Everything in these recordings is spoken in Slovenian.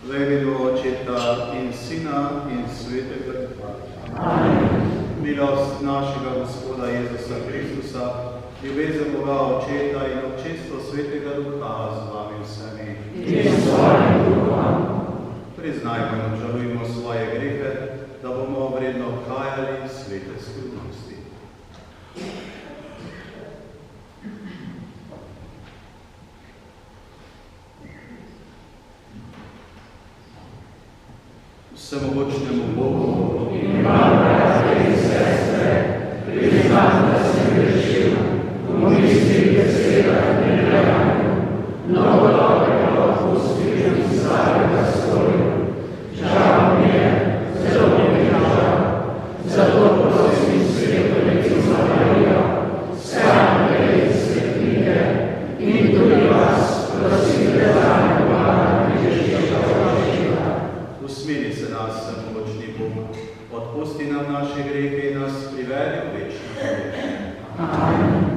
V imenu Očeta in Sina in Svetega Duha. Milost našega Gospoda Jezusa Kristusa, ljubezen Boga Očeta in občestvo Svetega Duha z vami vsemi. Priznajmo in obžalujmo svoje grehe, da bomo vredno obhajali svete skrivnosti. Vsemogočnemu Bogu in vam, bratje in sestre, priznam, da sem grešil v mislih, besedah in dejanju, mnogo dobrega lahko skrijem in slabega storim. Žal mi je, zelo mi je žal, zato prosim Svetonico Marijo, vse angele in svetnike in tudi vas, prosite zame Boga Ježiša Očeta. Usmili se nas, vsemogočni Bog, odpusti nam naše grehe in nas privedi v večno življenje. Amen.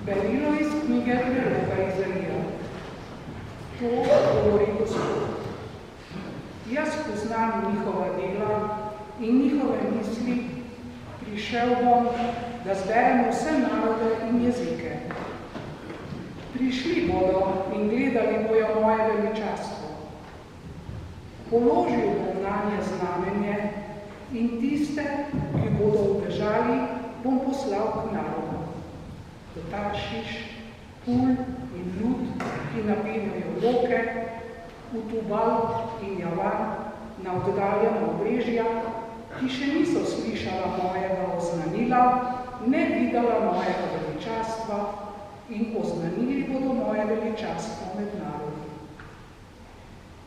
Berilo iz knjige proroka Izajija. To govori Gospod. Jaz poznam njihova dela in njihove misli, prišel bom, da zberemo vse narode in jezike. Prišli bodo in gledali bojo moje veličastvo. Položil bom nanje znamenje in tiste, ki bodo ubežali, bom poslal k narodu. Taršiš, Pul in Lud, ki napenjajo roke, v Tubal in Javan, na oddaljena obrežja, ki še niso slišala mojega oznanila, ne videla mojega veličastva in oznanili bodo moje veličastvo med narodi.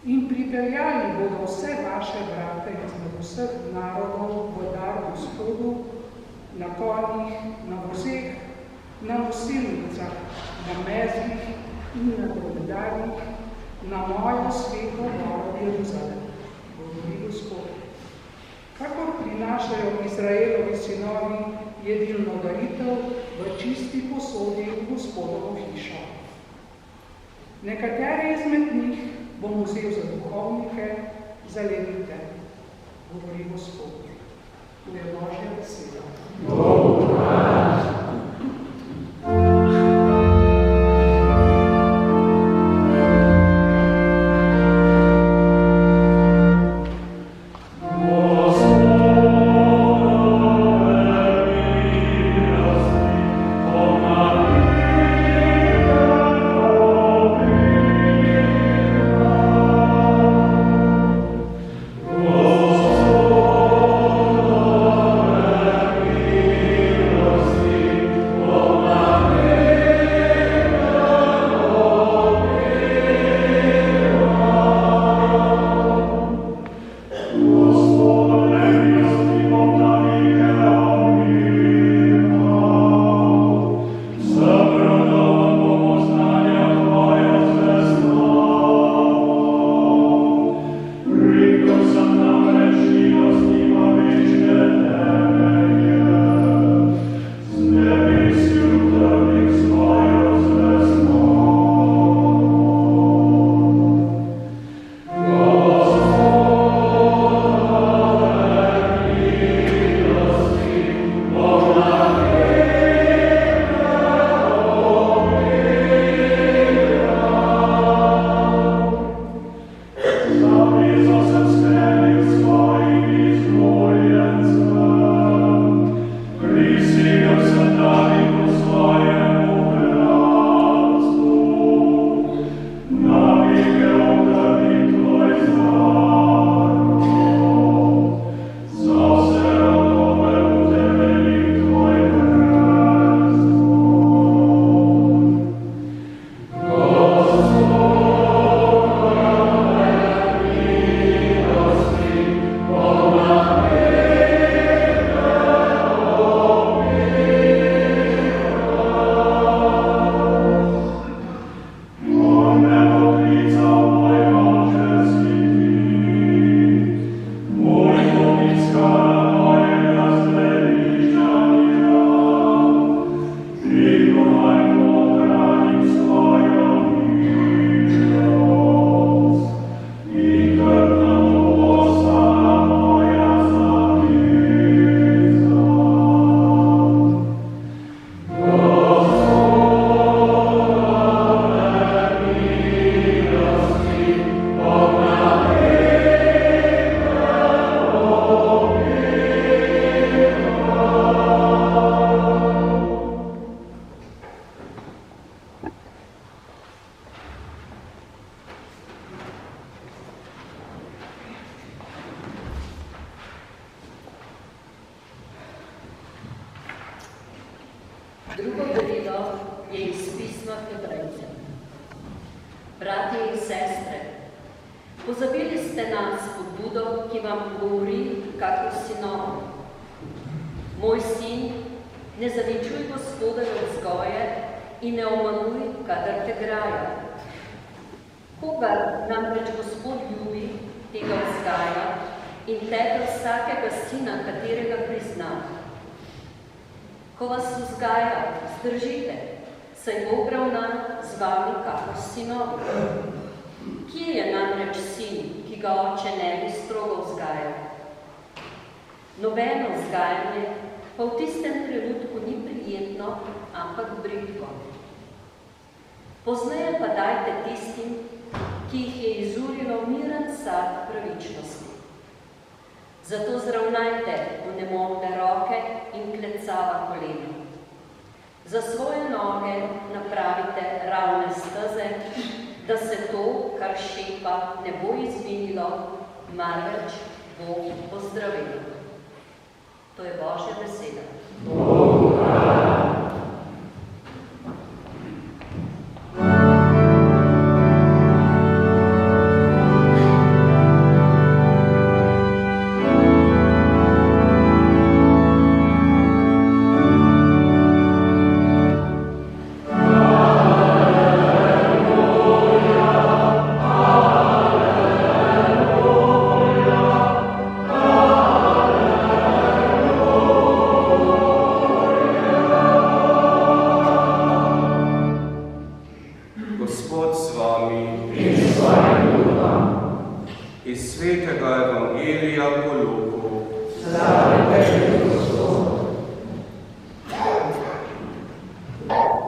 In pripeljali bodo vse vaše brate izmed vseh narodov v dar Gospodu, na konjih, na vozeh, na nosilnicah, na mezih in na dromedarjih, na mojo sveto goro Jeruzalem, govori Gospod. Kakor prinašajo Izraelovi sinovi jedilno daritev v čisti posodi v Gospodovo hišo. Nekatere izmed njih bom vzel za duhovnike, za levite, govori Gospod. To je Božja beseda. Bogu hvala. Drugo darilo je iz pisma Hebrejcem. Bratje in sestre, pozabili ste na spodbudo, ki vam govori kakor sinovi. Moj sin, ne zaničuj Gospodove vzgoje in ne omanuj, kadar te graja. Koga namreč Gospod ljubi, tega vzgaja in tega vsakega sina, katerega prizna. Ko vas vzgaja, zdržite, saj bo ravnan z vami kakor sinovi. Kje je namreč sin, ki ga oče ne bi strogo vzgajal? Nobeno vzgajanje pa v tistem trenutku ni prijetno, ampak bridko. Pozneje pa dajte tistim, ki jih je izurilo miren sad pravičnosti. Zato zravnajte vnemolne roke in klecava kolena. Za svoje noge napravite ravne steze, da se to, kar šepa, ne bo izvinilo, marveč bo pozdravilo. To je Božja beseda.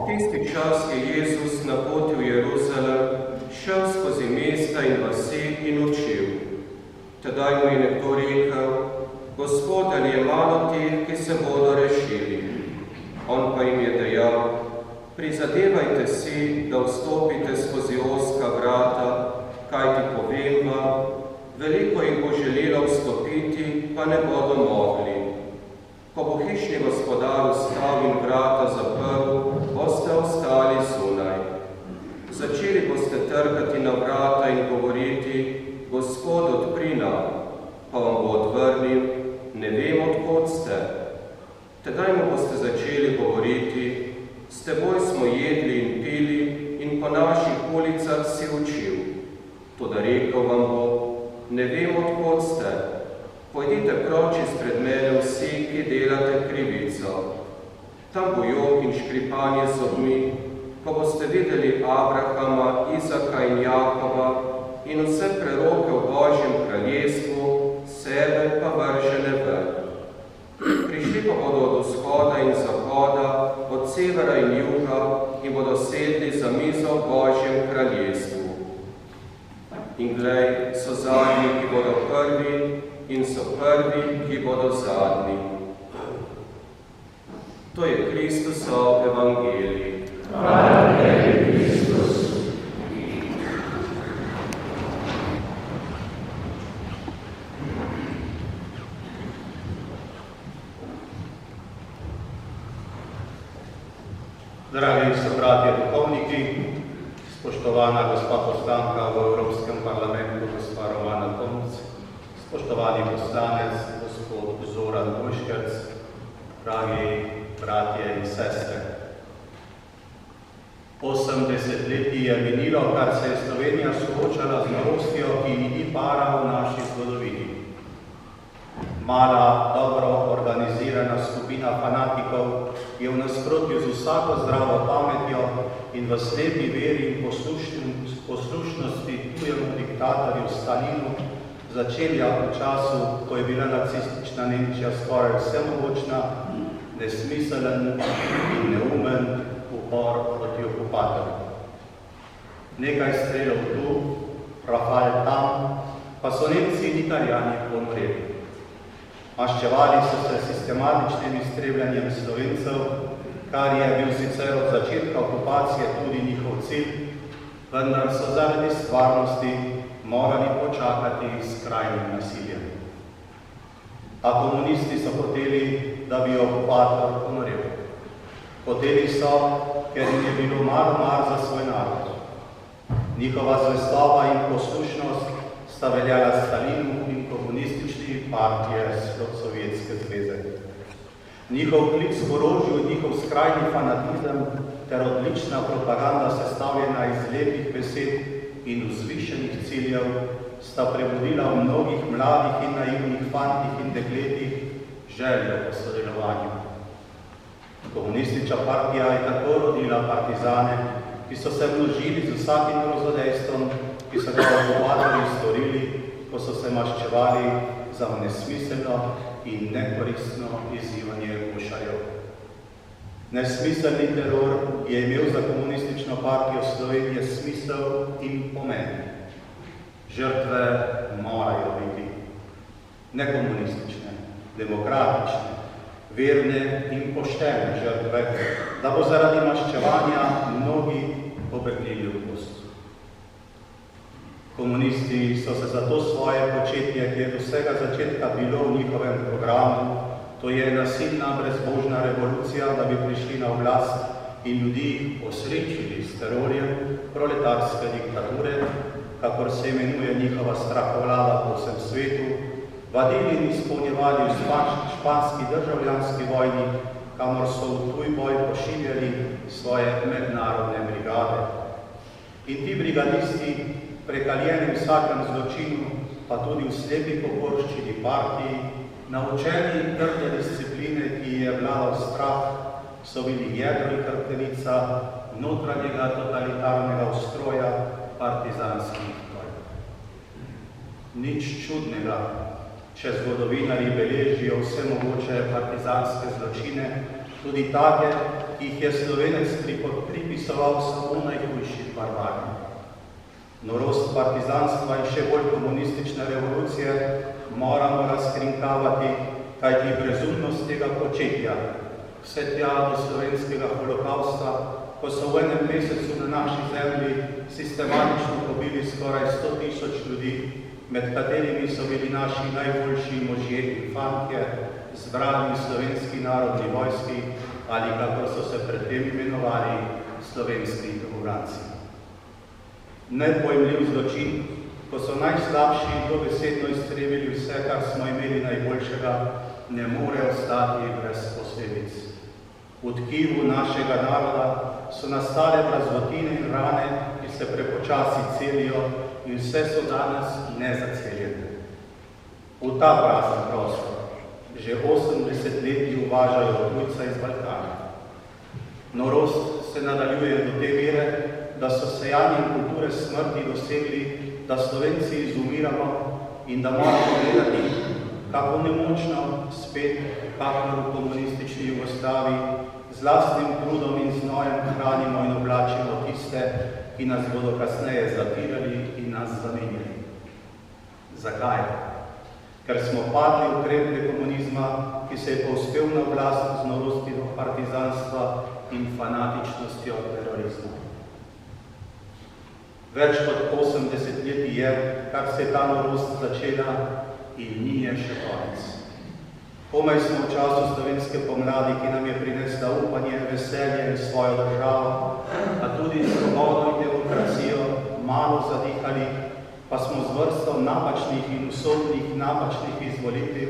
tisti čas je Jezus na poti v Jeruzalem šel skozi mesta in vasi in učil. Tedaj mu je nekdo rekel: Gospod, ali je malo teh, ki se bodo rešili? On pa jim je dejal: Prizadevajte si, da vstopite skozi ozka vrata, kajti povem vam, veliko jih bo želelo vstopiti, pa ne bodo mogli. Ko bo hišni gospodar vstal in vrata zaprl, boste ostali zunaj. Začeli boste trkati na vrata in govoriti: Gospod, odpri nam, pa vam bo odvrnil: Ne vem, od kod ste. Tedaj mu boste začeli govoriti: S teboj smo jedli in pili in po naših ulicah si učil. Toda rekel vam bo: Ne vem, od kod ste. Pojdite proč izpred mene vsi, ki delate krivico. Tam bo jok in škripanje zobmi, ko boste videli Abrahama, Izaka in Jakoba in vse preroke v Božjem kraljestvu, sebe pa vržene ven. Prišli pa bodo od vzhoda in zahoda, od severa in juga in bodo sedli za mizo v Božjem kraljestvu. In glej, so zadnji, ki bodo prvi, in so prvi, ki bodo zadnji. To je Kristusov evangelij. Hvala tebi, Kristus. Dragi sobratje duhovniki, spoštovana gospa poslanka v Evropskem parlamentu, gospa Romana Tomc, spoštovani poslanec, gospod Zoran Mojškerc, dragi bratje in sestre. 80 leti je minilo, kar se je Slovenija soočala z novostjo, ki ni para v naši zgodovini. Mala, dobro organizirana skupina fanatikov je v nasprotju z vsako zdravo pametjo in v slepi veri in poslušnosti tujemu diktatorju Stalinu začela v času, ko je bila nacistična Nemčija skoraj vsemogočna, nesmiselen in neumen upor proti okupatorju. Nekaj strelov tu, rafal tam, pa so Nemci in Italijani pomreli. Maščevali so se sistematičnim iztrebljanjem Slovencev, kar je bil sicer od začetka okupacije tudi njihov cilj, vendar so zaradi stvarnosti morali počakati s krajnim nasiljem. A komunisti so hoteli, da bi okupator pomrel. Hoteli so, ker jim je bilo mar za svoj narod. Njihova zvestoba in poslušnost sta veljala Stalinu in komunistični partije Sovjetske zveze. Njihov klic k orožju in njihov skrajni fanatizem ter odlična propaganda sestavljena iz lepih besed in vzvišenih ciljev sta prebudila v mnogih mladih in naivnih fantih in dekletih željo po sodelovanju. Komunistična partija je tako rodila partizane, ki so se množili z vsakim grozodejstvom, ki so ga okupatorji storili, ko so se maščevali za nesmiselno in nekoristno izzivanje mušarjev. Nesmiselni teror je imel za komunistično partijo Slovenije smisel in pomen. Žrtve morajo biti nekomunistične, demokratične, verne in poštene žrtve, da bo zaradi maščevanja mnogi pobegnili v pust. Komunisti so se zato svoje početje, ki je do vsega začetka bilo v njihovem programu, to je nasilna, brezbožna revolucija, da bi prišli na oblast in ljudi osrečili s terorjem proletarske diktature, kakor se imenuje njihova strahovlada po vsem svetu, vadili in izpolnjevali v španski državljanski vojni, kamor so v tuj boj pošiljali svoje mednarodne brigade. In ti brigadisti, prekaljeni v vsakem zločinu, pa tudi v slepi pokorščini partiji, naučeni trde discipline, ki je vladal strah, so bili jedro in hrbtenica notranjega totalitarnega ustroja partizanskih vojn. Nič čudnega, če zgodovinarji beležijo vse mogoče partizanske zločine, tudi take, ki jih je Slovenec pripisoval samo najhujši barbarji. Norost partizanstva in še bolj komunistične revolucije moramo razkrinkavati, kajti brezumnost tega početja, vse tja do slovenskega holokausta, ko so v enem mesecu na naši zemlji sistematično pobili skoraj 100 000 ljudi, med katerimi so bili naši najboljši možje in fantje, zbrani v slovenski narodni vojski ali kako so se pred tem imenovali slovenski domobranci. Nepojmljiv zločin, ko so najslabši dobesedno iztrebili vse, kar smo imeli najboljšega, ne more ostati brez posledic. V tkivu našega naroda so nastale prazvotine in rane, ki se prepočasi celijo in vse so danes nezaceljene. V ta prazen prostor že 80 let uvažajo tujca iz Balkana. Norost se nadaljuje do te mere, da so sejanjem kulture smrti dosegli, da Slovenci izumiramo in da moramo gledati, kako nemočno spet, kakor v komunistični Jugoslaviji, z lastnim trudom in znojem hranimo in oblačimo tiste, ki nas bodo kasneje zatirali in nas zamenjali. Zakaj? Ker smo padli v kremplje komunizma, ki se je povzpel na oblast z norostjo partizanstva in fanatičnostjo terorizma. Več kot 80 let je, kar se je ta norost začela in ni je še konec. Komaj smo v času slovenske pomladi, ki nam je prinesla upanje, veselje in svojo državo, a tudi svobodo in demokracijo malo zadihali, pa smo z vrsto napačnih in usodnih napačnih izvolitev,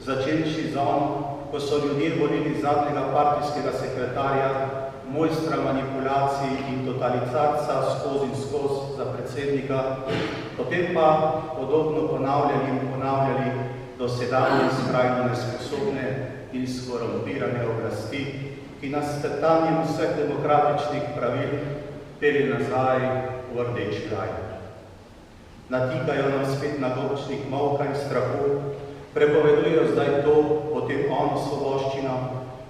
začenši z ono, ko so ljudje volili zadnjega partijskega sekretarja, mojstra manipulacij in totalitarca skozi in skozi za predsednika, potem pa podobno ponavljali dosedanje skrajno nesposobne in skorumpirane oblasti, ki nas s tetanjem vseh demokratičnih pravil pelje nazaj v rdeči raj. Natikajo nam spet na gobčnik molka in strahu, prepovedujejo zdaj to, potem ono svoboščino,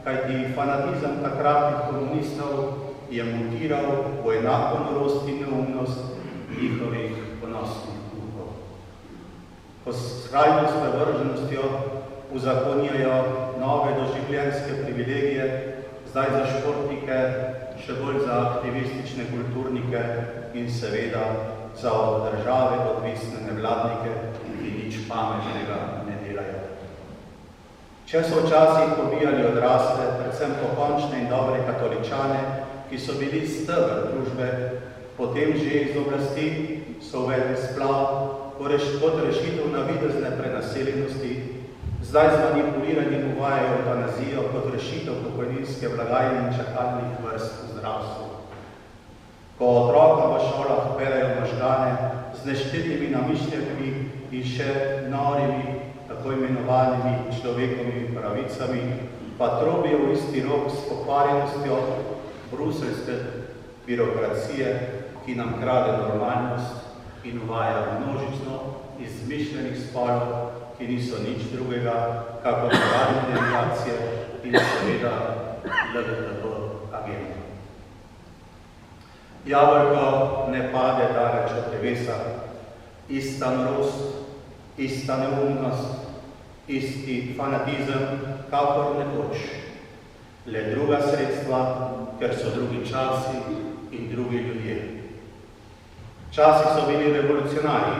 kajti fanatizem takratnih komunistov je mutiral v enako norost in neumnost njihovih ponosnih duhov. Ko s skrajno sprevrženostjo uzakonjajo nove doživljenjske privilegije, zdaj za športnike, še bolj za aktivistične kulturnike in seveda za od države odvisne nevladnike, ki nič pametnega ne delajo. Če so včasih pobijali odrasle, predvsem pokončne in dobre katoličane, ki so bili steber družbe, potem že iz oblasti so uvedli splav, kot rešitev navidezne prenaseljenosti, zdaj z manipuliranjem uvajajo eutanazijo kot rešitev pokojninske blagajne in čakalnih vrst v zdravstvu. Ko otroka v šolah perejo možgane z neštetimi namišljami in še norimi, tako imenovanimi človekovimi pravicami, pa trobijo v isti rok s pokvarjenostjo bruseljske birokracije, ki nam krade normalnost in uvaja množično izmišljenih spolov, ki niso nič drugega, kakor navadne deviacije in seveda LGBT agenda. Jabolko ne pade daleč od drevesa, ista norost, ista neumnost, isti fanatizem, kakor nekoč. Le druga sredstva, ker so drugi časi in drugi ljudje. Časi so bili revolucionarji,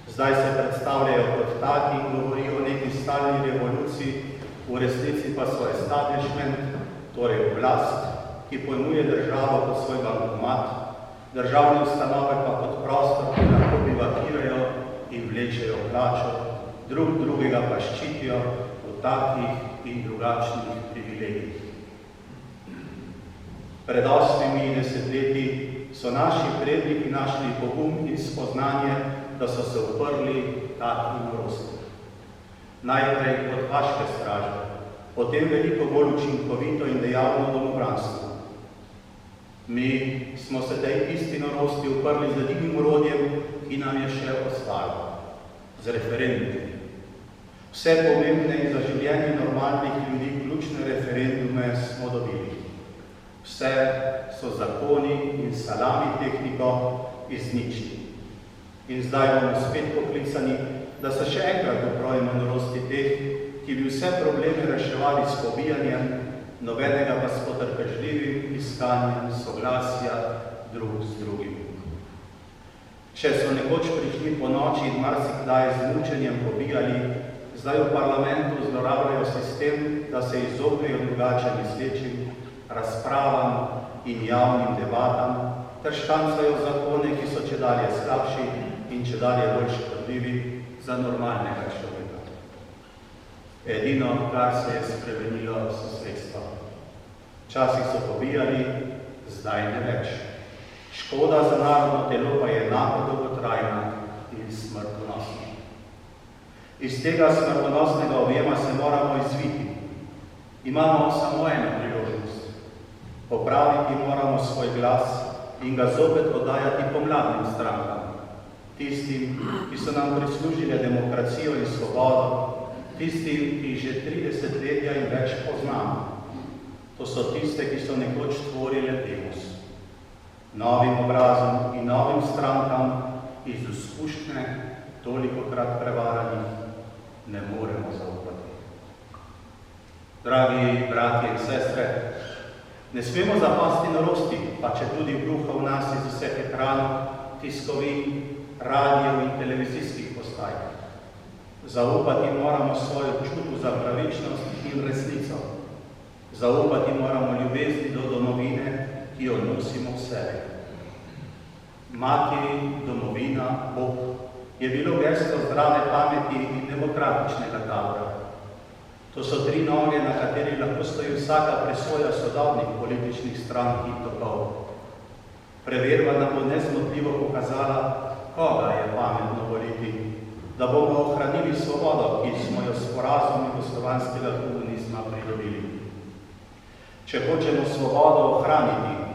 zdaj se predstavljajo kot taki in govorijo o neki stalni revoluciji, v resnici pa so establishment, torej oblast, ki pojmuje državo kot svoj bankomat, državne ustanove pa kot prostor, ki lahko bivakirajo in vlečejo plačo, drugega pa ščitijo v takih in drugačnih privilegijih. Pred 8 desetletji so naši predniki našli pogum in spoznanje, da so se uprli taki norosti. Najprej kot vaške straže, potem veliko bolj učinkovito in dejavno domobranstvo. Mi smo se tej isti norosti uprli z edinim orodjem, ki nam je še ostalo, z referendumi. Vse pomembne in za življenje normalnih ljudi ključne referendume smo dobili. Vse so zakoni in salami tehniko izničili. In zdaj bomo spet poklicani, da se še enkrat oprojimo norosti teh, ki bi vse probleme reševali s pobijanjem, nobenega pa s potrpežljivim iskanjem soglasja drug z drugim. Če so nekoč prišli po noči in marsikdaj z mučenjem pobijali, zdaj v parlamentu zlorabljajo sistem, da se izognejo drugače mislečim, razpravam in javnim debatam, ter štancajo zakone, ki so čedalje slabši in čedalje bolj škodljivi za normalnega človeka. Edino, kar se je spremenilo, so sredstva. Včasih so pobijali, zdaj ne več. Škoda za narodno telo pa je enako dolgotrajna in smrtonosna. Iz tega smrtonosnega objema se moramo izviti. Imamo samo eno priložnost. Popraviti moramo svoj glas in ga zopet oddajati pomladnim strankam, tistim, ki so nam prislužile demokracijo in svobodo, tistim, ki že 30 letja in več poznamo. To so tiste, ki so nekoč tvorile Demos. Novim obrazom in novim strankam iz izkušnje, tolikokrat prevaranih, ne moremo zaupati. Dragi bratje in sestre, ne smemo zapasti norosti, pa če tudi bruha v nas iz vseh ekranov, tiskovin, radio in televizijskih postaj. Zaupati moramo svojo čutu za pravičnost in resnico. Zaupati moramo ljubezni do domovine, ki jo nosimo v sebi. Mati, domovina, Bog, je bilo gesto zdrave pameti in demokratičnega tabora. To so tri noge, na kateri lahko stoji vsaka presoja sodobnih političnih strank in tokov. Preverba nam bo nezmotljivo pokazala, koga je pametno voliti, da bomo ohranili svobodo, ki smo jo s porazom jugoslovanskega komunizma pridobili. Če hočemo svobodo ohraniti,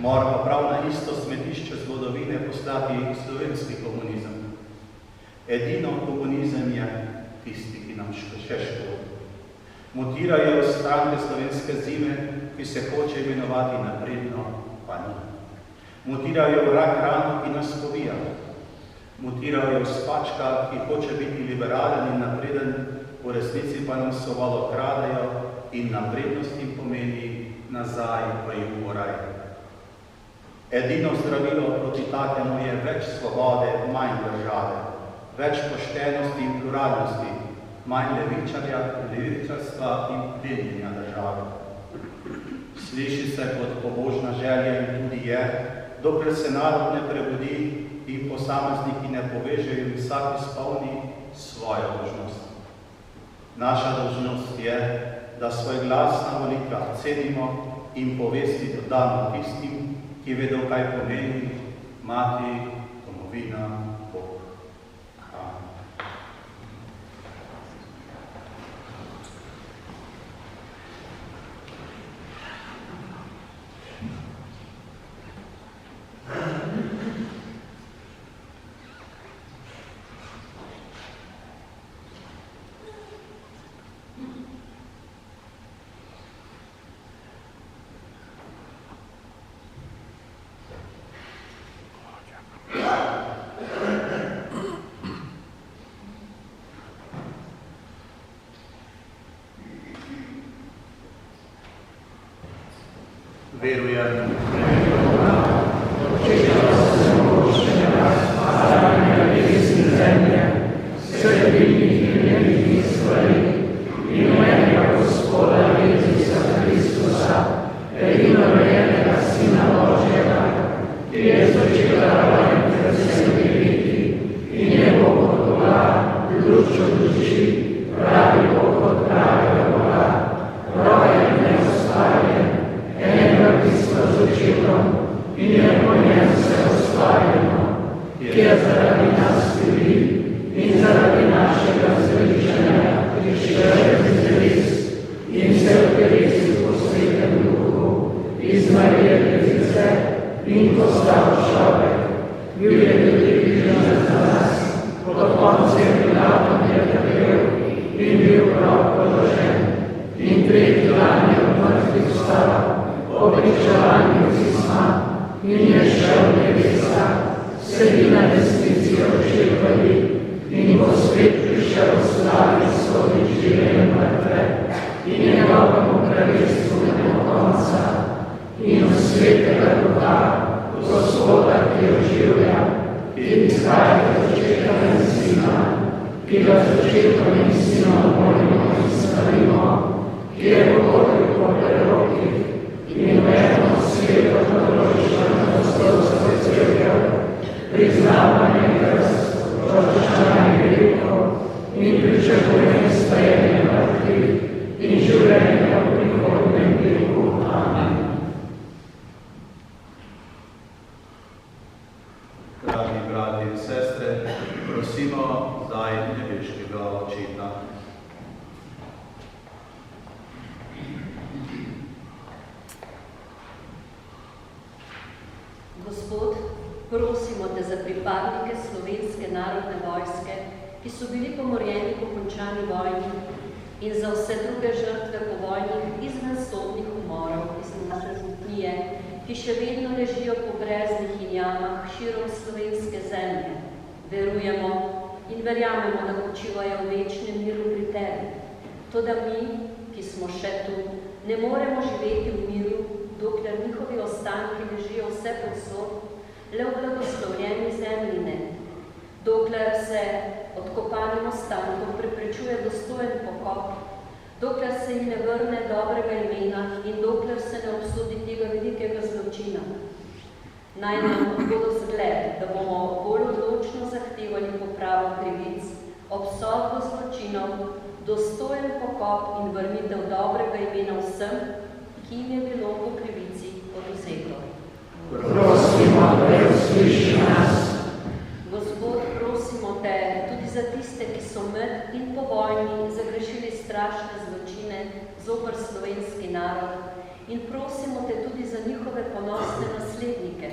moramo prav na isto smetišče zgodovine poslati slovenski komunizem. Edino komunizem je tisti, ki nam še škodi. Mutirajo stranke slovenske zime, ki se hoče imenovati napredno, pa ni. Mutirajo rak rano, ki nas pobija. Mutirajo spačka, ki hoče biti liberalen in napreden, v resnici pa nam svobodo kradejo in naprednost jim pomeni nazaj v raj. Edino zdravilo proti takemu je več svobode, manj države, več poštenosti in pluralnosti, manj levičarstva in plenjenja države. Sliši se kot pobožna želja in tudi je, dokler se narod ne prebudi in posamezniki ne povežejo in vsak izpolni svojo dolžnost. Naša dolžnost je, da svoj glas na volitvah cenimo in povesti dodamo tistim, ki vedo, kaj pomeni mati, domovina, Bog. Verujem, in tretji dan je od mrtvih vstala, obliča in je šel v nebesa, sedi na desnici očetovih in bo spet prišel v slavi soditi žive in mrtve, in njegovemu kraljestvu ne bo konca, in v svetega Duha, Gospoda, ki oživlja, ki izhaja od očetova in sina, ki ga z očetom in sinom molimo in slavimo, ki je pohodil po prerokih in v eno sveto področjeno apostolsko cerkev, priznavanje krst, oproščanje grehov in pričakujem stajanje mrtvih in življenja v prihodnjem veku. Amen. Dragi brati in sestre, prosimo zdaj nebeškega Očeta. Gospod, prosimo te za pripadnike Slovenske narodne vojske, ki so bili pomorjeni po končani vojni, in za vse druge žrtve povojnih izvensodnih umorov iz naše župnije, ki še vedno ležijo po breznih in jamah širom slovenske zemlje. Verujemo in verjamemo, da počivajo v večnem miru pri tebi. Toda mi, ki smo še tu, ne moremo živeti v miru, dokler njihovi ostanki ležijo vse povsod, le v blagoslovljeni zemlji ne. Dokler se odkopanim ostankom preprečuje dostojen pokop, dokler se jim ne vrne dobrega imena in dokler se ne obsodi tega velikega zločina. Naj nam bodo zgled, da bomo bolj odločno zahtevali popravo krivic, obsodbo zločinov, dostojen pokop in vrnitev dobrega imena vsem, ki jim je bilo po krivici odvzeto. Prosimo, da usliši nas. Gospod, prosimo te tudi za tiste, ki so med in po vojni zagrešili strašne zločine zoper slovenski narod, in prosimo te tudi za njihove ponosne naslednike.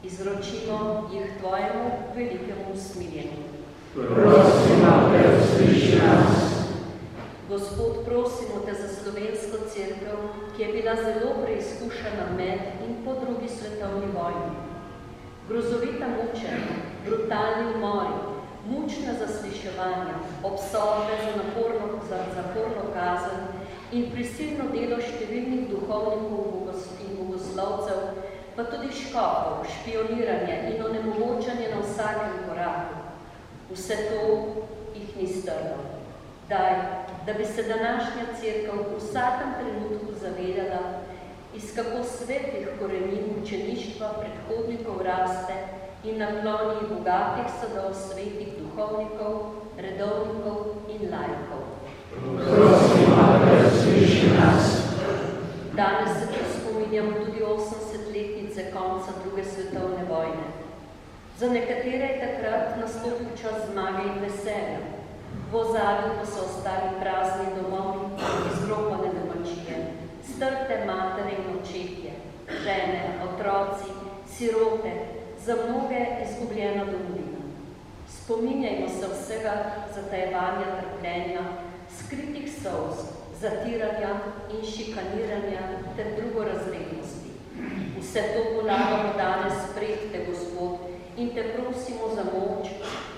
Izročimo jih tvojemu velikemu usmiljenju. Prosimo, da usliši nas. Gospod, prosimo te za slovensko cerkev, ki je bila zelo preizkušena med in po drugi svetovni vojni. Grozovita mučenja, brutalni umori, mučna zasliševanja, obsodbe za zaporno kazen in prisilno delo številnih duhovnikov in bogoslovcev, pa tudi škofov, špioniranje in onemogočanje na vsakem koraku. Vse to jih ni strlo. Daj, da bi se današnja cerkev v vsakem trenutku zavedala, iz kako svetlih korenin učeništva predhodnikov raste in nakloni bogatih sadov svetih duhovnikov, redovnikov in laikov. Prosimo, da usliši nas. Danes se tu spominjamo tudi 80-letnice konca druge svetovne vojne. Za nekatere je takrat nastopil čas zmage in veselja. V ozadju pa so ostali prazni domovi, izropane domačije, strte matere in očetje, žene, otroci, sirote, za mnoge izgubljena domovina. Spominjajmo se vsega zatajevanja trpljenja, skritih solz, zatiranja in šikaniranja ter drugorazrednosti. Vse to polagamo danes pred te, Gospod, in te prosimo za moč,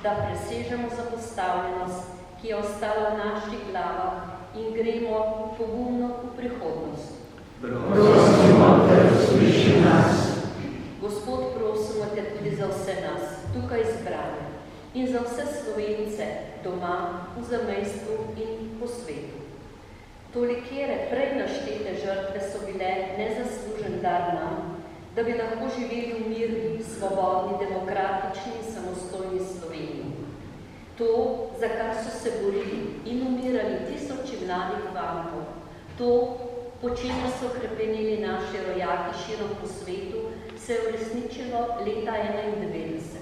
da presežemo zapostavljenost, ki je ostala v naših glavah, in gremo pogumno v prihodnost. Prosimo, da usliši nas. Gospod, prosimo te tudi za vse nas, tukaj zbrane, in za vse Slovence doma, v zamejstvu in po svetu. Tolikere prej naštete žrtve so bile nezaslužen dar nam, da bi lahko živeli v mirni, svobodni, demokratični in samostojni Sloveniji. To, za kar so se borili in umirali tisoči mladih fantov, to, po čemer so hrepenili naši rojaki širom po svetu, se je uresničilo leta 1991.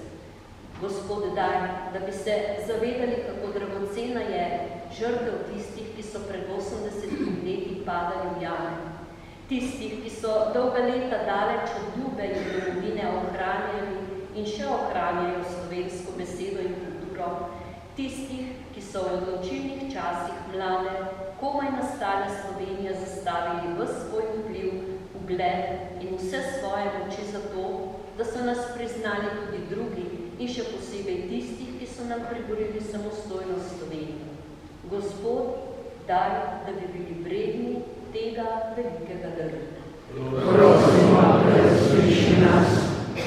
Gospod, daj, da bi se zavedali, kako dragocena je žrtev tistih, ki so pred 80 leti padali v jame. Tistih, ki so dolga leta daleč od ljube in domovine ohranjali in še ohranjajo slovensko besedo in kulturo. Tistih, ki so v odločilnih časih mlade, komaj nastale Slovenije zastavili v svoj vpliv v ugled in vse svoje moči za to, da so nas priznali tudi drugi in še posebej tistih, ki so nam priborili samostojno Slovenijo. Gospod, daj, da bi bili vredni tega velikega darila. Prosimo, da sliši nas.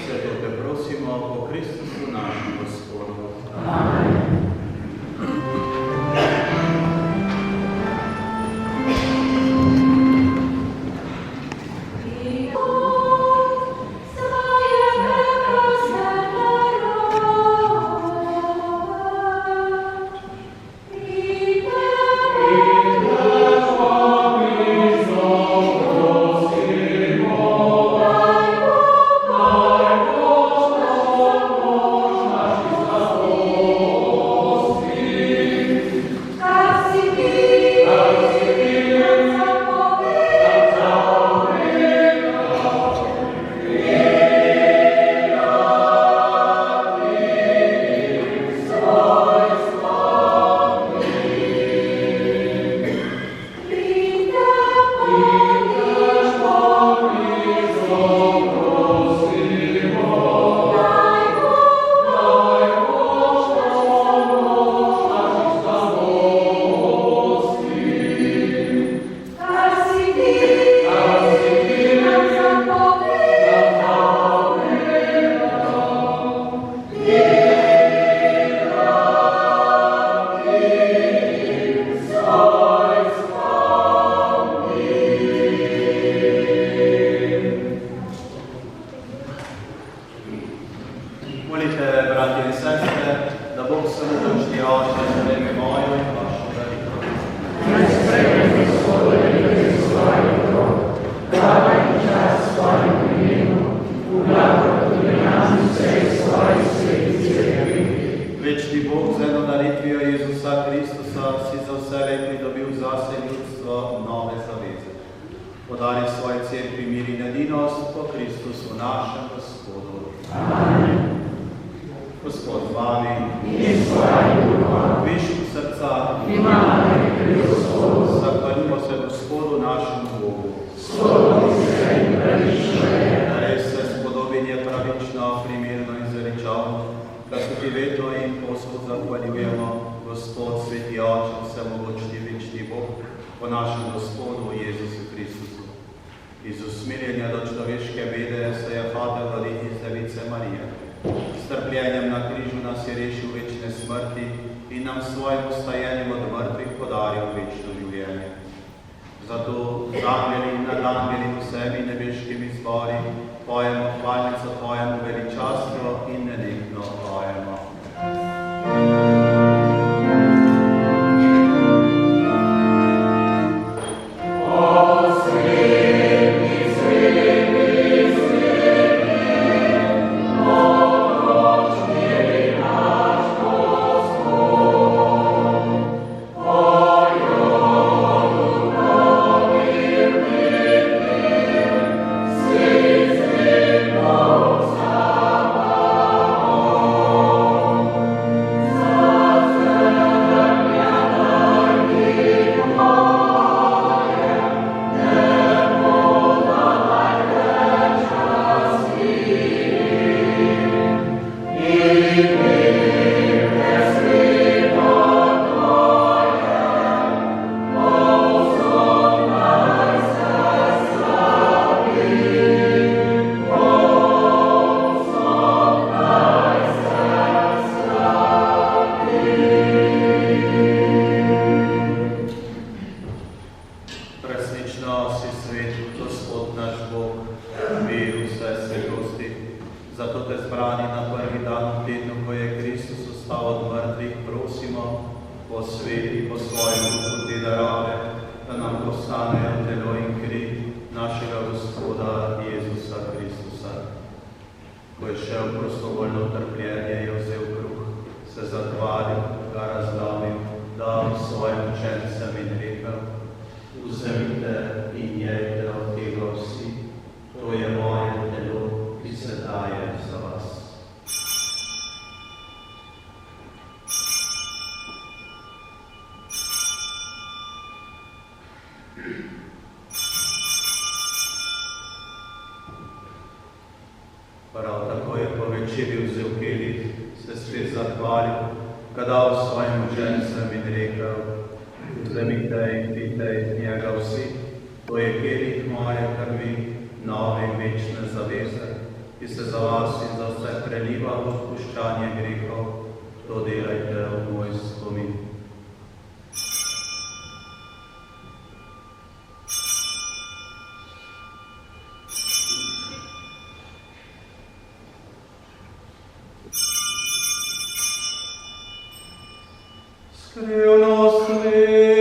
Zato te prosimo po Kristusu našem Gospodu. Amen. Prav tako je po večerji vzel kelih, se spet zahvalil, ga dal svojim učencem in rekel: Vzemite in pijte iz njega vsi, to je kelih moje krvi, nove in večne zaveze, ki se za vas in za vse preliva v odpuščanje grehov. To delajte v moj spomin. Skrivnost vere.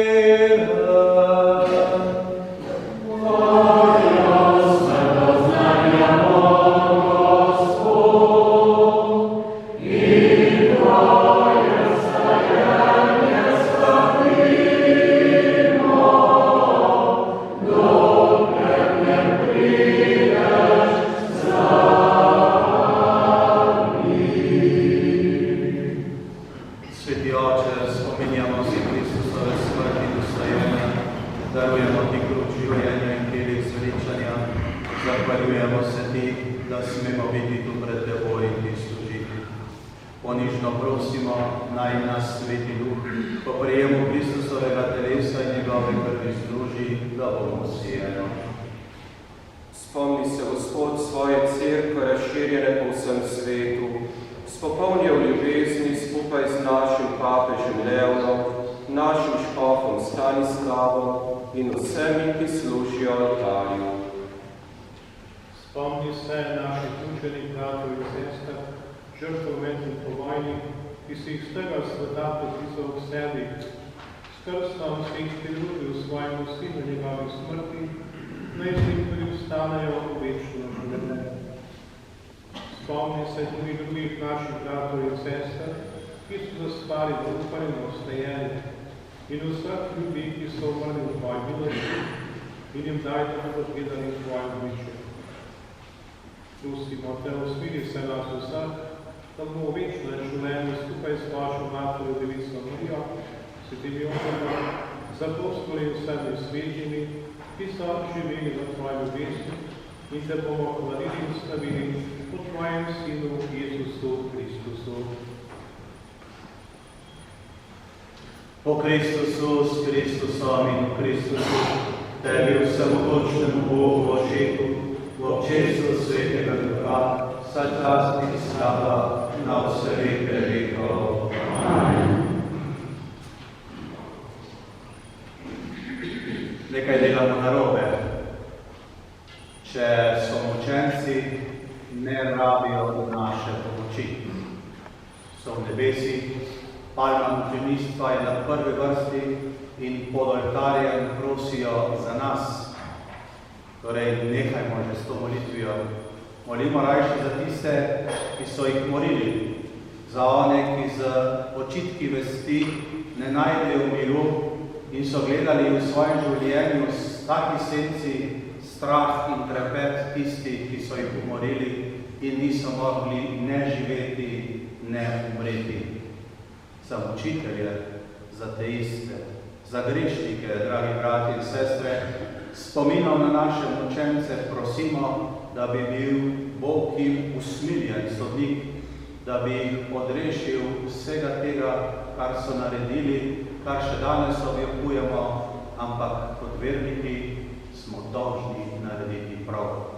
Spomni se, Gospod, svoje cerkve razširjene po vsem svetu, spopolni v ljubezni skupaj z našim papežem Leonom, našim škofom Stanislavom in vsemi, ki služijo oltarju. Spomni se naših učenih bratov in sester, žrtev med in po vojni, ki si jih z tega sveta podpisal k sebi, s krstom si jih pridružil svojemu sinu njegovi smrti, naj si jih tudi vstanejo v večno življenje. Spomni se tudi drugih naših bratov in sester, ki so zaspali v upanju na vstajenje, in vseh ljudi, ki so umrli v tvoji milosti, in jim daj, da bodo gledali tvoje obličje. Prosimo te, usmiri se nas vseh, da bomo v večno življenje skupaj s vašo materjo Devico Marijo, svetim Jožefom, z apostoli in vsemi svetimi, ki so živeli v tvoji ljubezni, in te bomo hvalili in slavili po tvojem Sinu Jezusu Kristusu. Po Kristusu, s Kristusom in v Kristusu, tebi vsemogočnemu Bogu očetu, v občestvu Svetega Duha, vsa čast in slava na vse veke vekov. Amen. Nekaj delamo narobe. Če so učenci, ne rabijo naše pomoči. So v nebesih, palma mučeništva je na prvi vrsti in pod oltarjem prosijo za nas. Torej, nehajmo že s to molitvijo. Molimo rajši za tiste, ki so jih morili, za one, ki z očitki vesti ne najdejo miru in so gledali v svojem življenju s taki senci strah in trepet tistih, ki so jih umorili in niso mogli ne živeti, ne umreti. Za učitelje, za teiste, za grešnike, dragi brati in sestre, spominom na naše učence prosimo, da bi bil Bog jim usmiljen sodnik, da bi jih odrešil vsega tega, kar so naredili, kar še danes objavljujemo, ampak kot verniki smo dolžni narediti prav.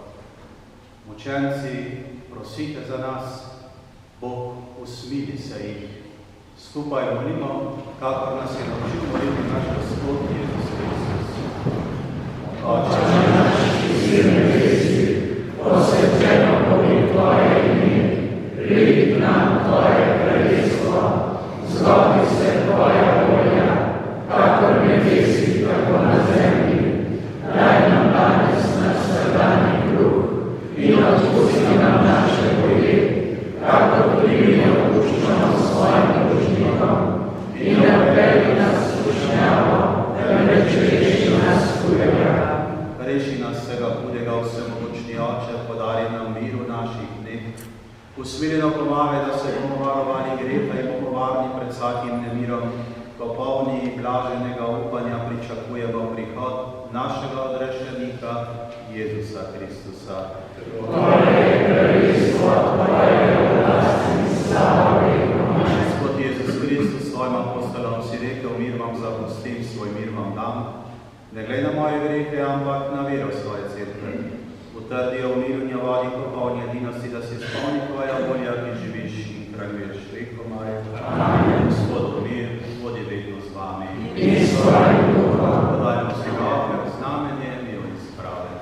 Učenci, prosite za nas, Bog usmili se jih. Skupaj molimo, kakor nas je naučil moliti naš Gospod Jezus Kristus. Oče naš, ki si v nebesih, posvečeno bodi tvoje ime, pridi k nam tvoje kraljestvo, zgodi se tvoja volja, kakor v nebesih, tako na zemlji. Daj nam danes naš vsakdanji kruh in odpusti nam naše greh, kakor tudi mi odpuščamo svojim dolžnikom, in ne vpelji nas v skušnjavo, temveč reši nas hudega. Reši nas vsega hudega, vsemogočni Oče, podari nam mir v naših dneh. Usmiljeno pomagaj, da se bomo varovani greha in bomo varni pred vsakim nemirom, ko polni blaženega upanja pričakujemo prihod našega odrešenika, Jezusa Kristusa. Tvoje kraljestvo milosti, svoj mir vam dam, ne glede na moje grehe, ampak na vero svoje cerkve. Utrdijo v miru njavadi popolni edinosti, da se spomni tvoja volja, ki živiš in kraljuješ vekomaj. Amen. Gospod mir, vodi vedno z vami. In s tvojim duhom. Podajmo si roke v znamenje miru in sprave.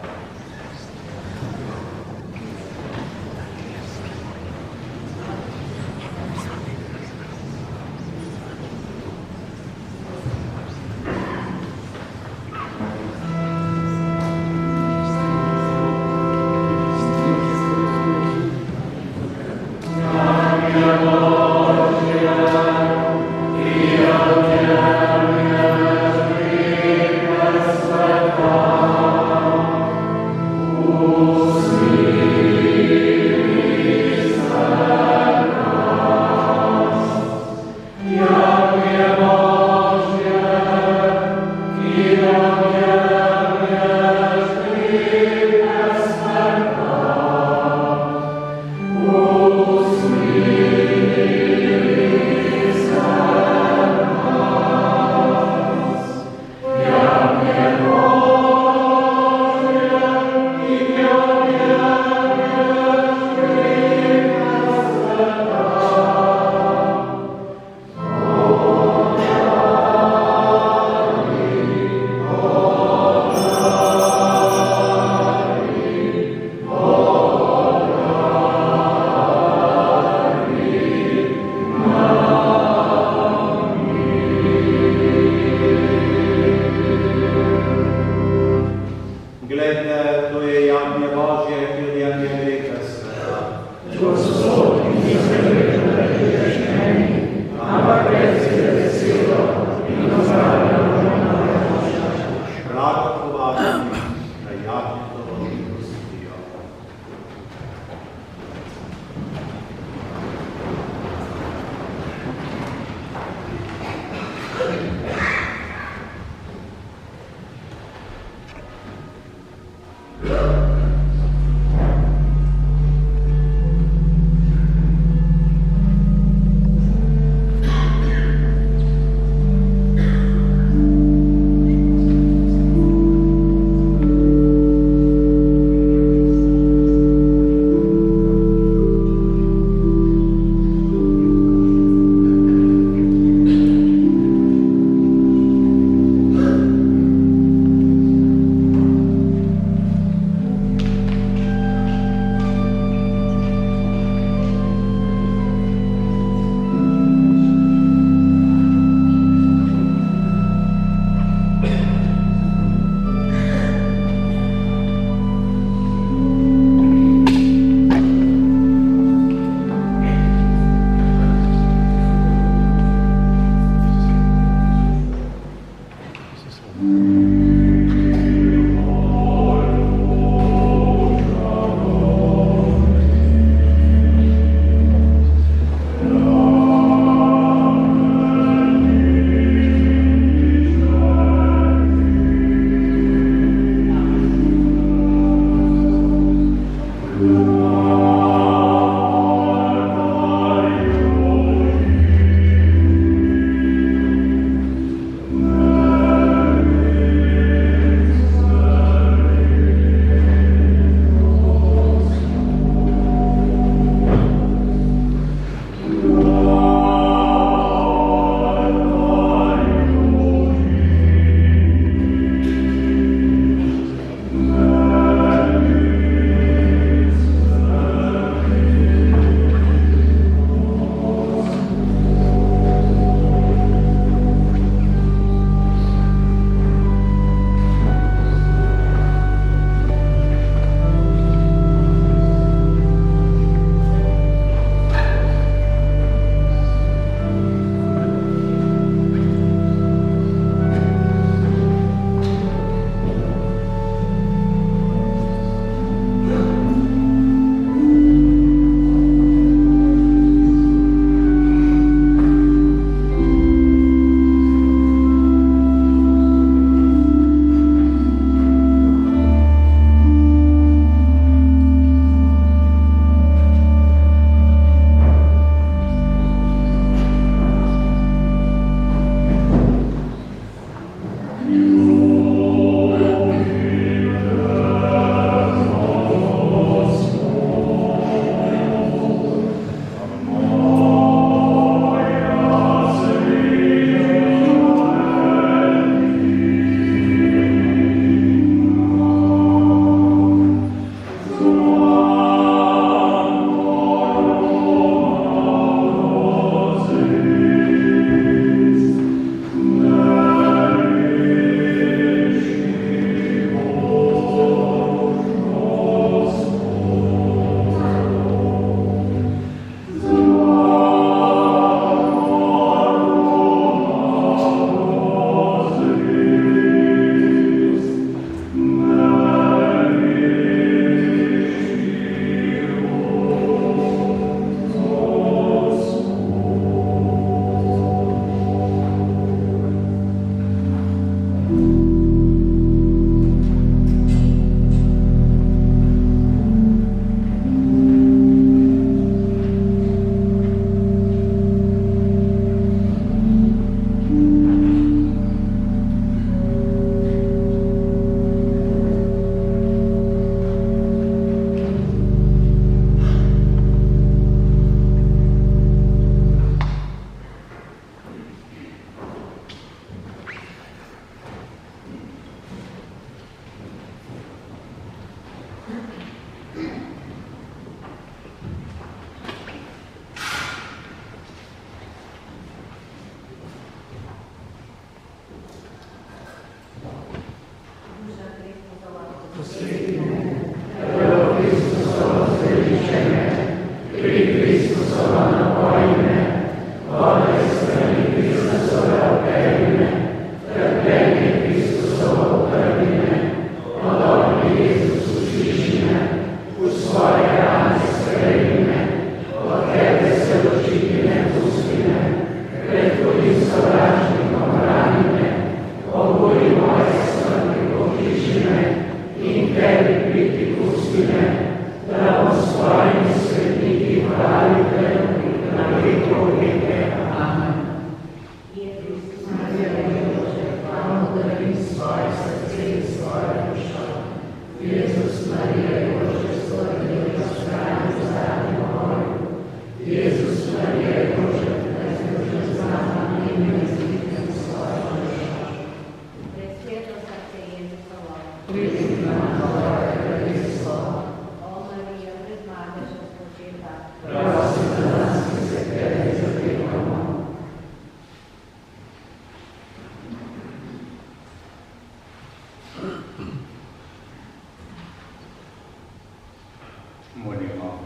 Molimo.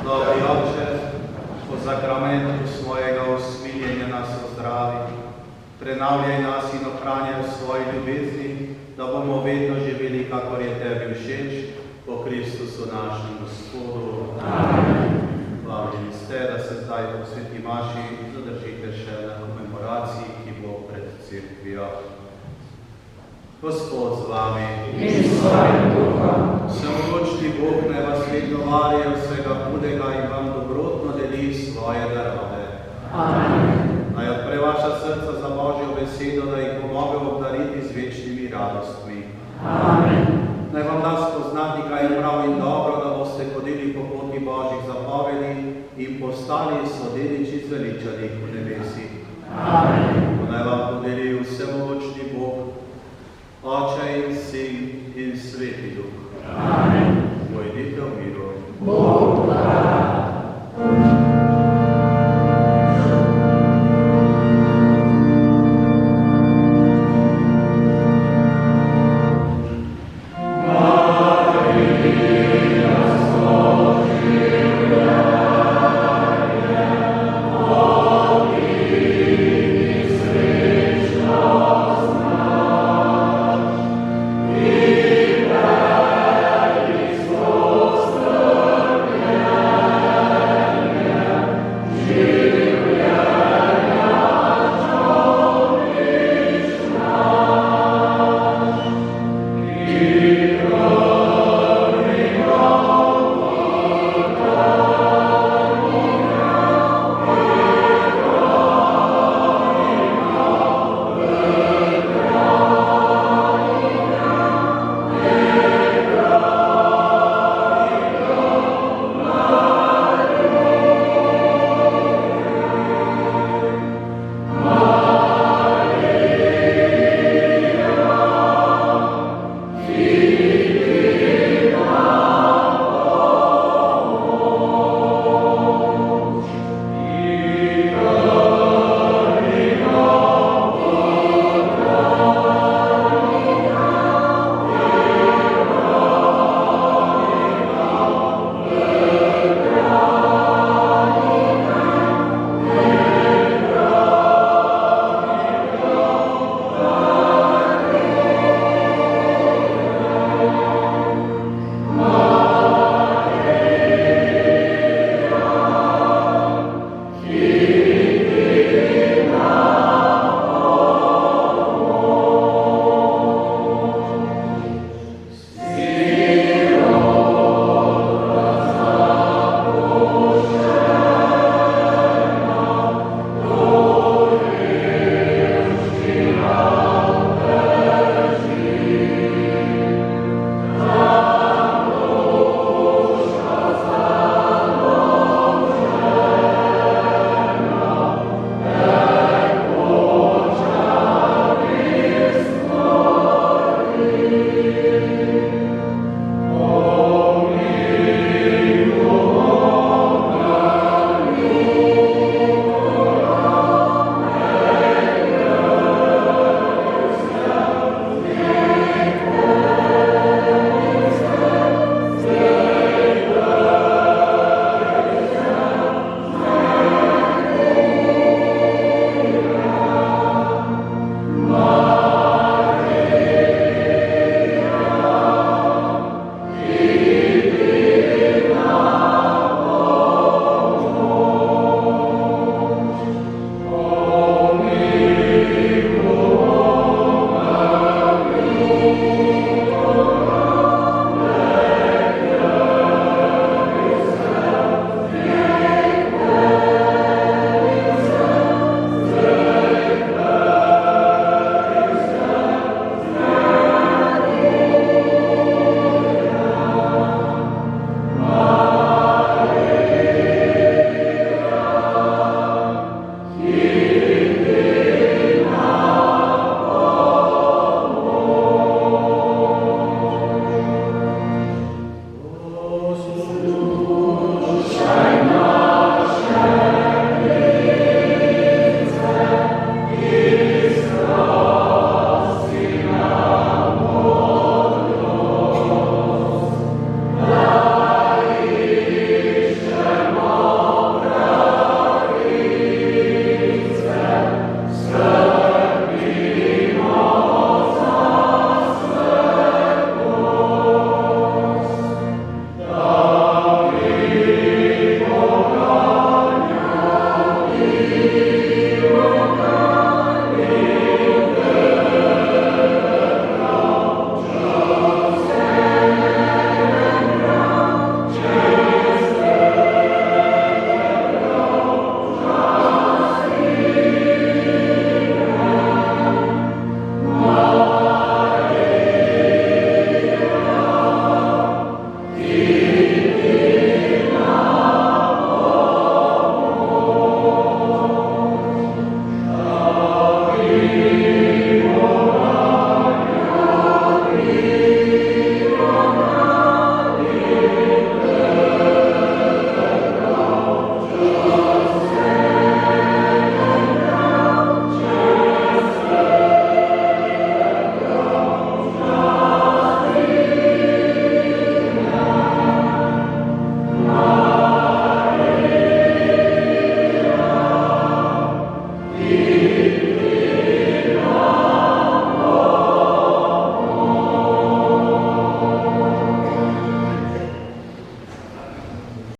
Dobri Oče, po zakramentu svojega usmiljenja nas ozdravi, prenavljaj nas in ohranjaj v svoji ljubezni, da bomo vedno živeli, kakor je tebi všeč, po Kristusu našem Gospodu. Amen. Vabljeni ste, da se zdaj po sveti maši zadržite še na komemoraciji, ki bo pred cerkvijo. Gospod z vami. In s tvojim duhom. Vsemogočni Bog naj vas vedno varje vsega hudega in vam dobrotno deli svoje darove. Amen. Naj odpre vaša srca za Božjo besedo, da jih bo mogel obdariti z večnimi radostmi. Amen. Naj vam da spoznati, kaj je prav in dobro, da boste hodili po poti Božjih zapovedi in postali sodeliči zveličanih v nebesi. Amen. Naj vam